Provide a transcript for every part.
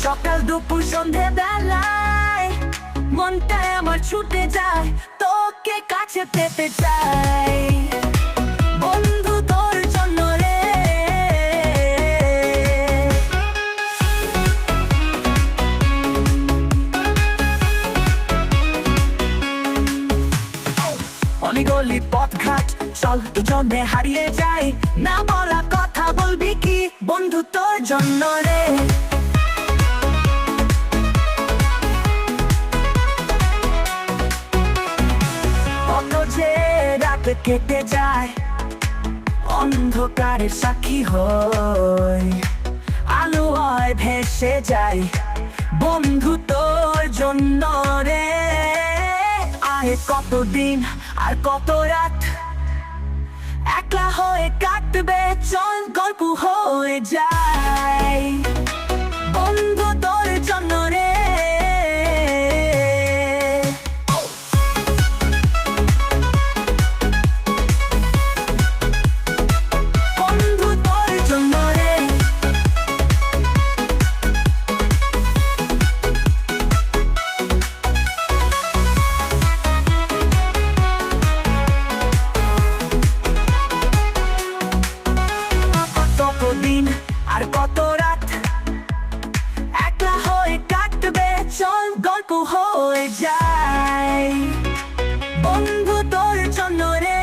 সকাল দুপুর সন্ধে বেলায় মনটা আমার ছুটে যায়, তোকে কাছে পেতে চাই বন্ধু তোর জন্য রে। অনেক গলি পথঘাট চল দুজনে হারিয়ে যাই, না বলা কথা বলবি কি বন্ধু তোর জন্য রে। কত যে রাত কেটে যায় অন্ধকারে সাক্ষী হই, আলো হয় ভেসে যায় বন্ধু তোর জন্য রে। আয় কতদিন আর কত রাত একলা হয়ে কাটবে, চল গল্প হয়ে যায় বন্ধু তোর জন্য রে। বন্ধু তোর জন্য রে। কতদিন আর কত রাত একলা হয়ে কাটবে, চল গল্প হয়ে যায় বন্ধু তোর জন্য রে।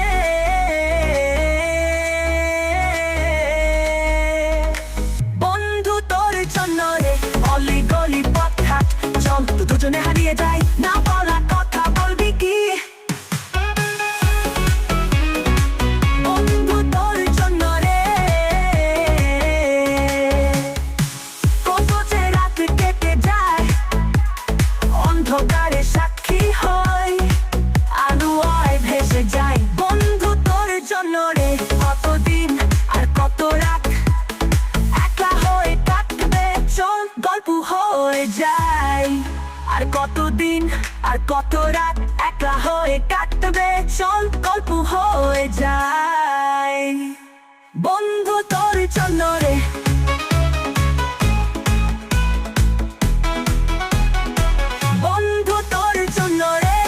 বন্ধু তোর জন্য রে। অলি গলি পথঘাট চল দুজনে হারিয়ে যাই, না বলা কথা বলবি কি বন্ধু তোর জন্য রে। কত যে রাত কেটে যায় অন্ধকারে সাক্ষী হই, আলো হয় ভেসে যায় বন্ধু তোর জন্য রে। কতদিন আর কত রাত একলা হয়ে কাটবে, চল গল্প হয়ে যায়। আর কতদিন আর কত রাত একলা হয়ে কাটবে, চল গল্প হয়ে যায় বন্ধু তোর জন্য রে। বন্ধু তোর জন্য রে।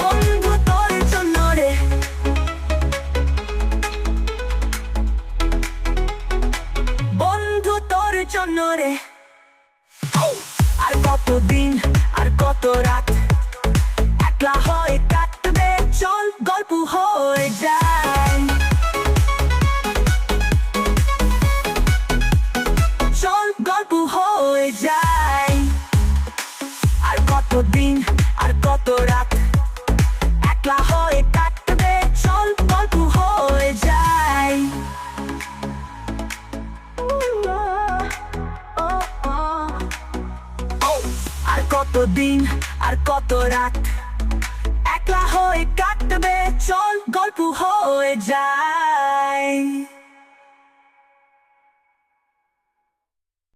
বন্ধু তোর জন্য রে। বন্ধু তোর জন্য রে। আর কতদিন আর কত রাত একলা হয়ে কাটবে, চল গল্প হয়ে যায় চল গল্প হয়ে যায়। আর কতদিন আর কত রাত একলা হয়ে কাটবে, চল গল্প হয়ে যায়। আর কতদিন আর কত রাত একলা হয়ে কাটবে, চল গল্প হয়ে যায়।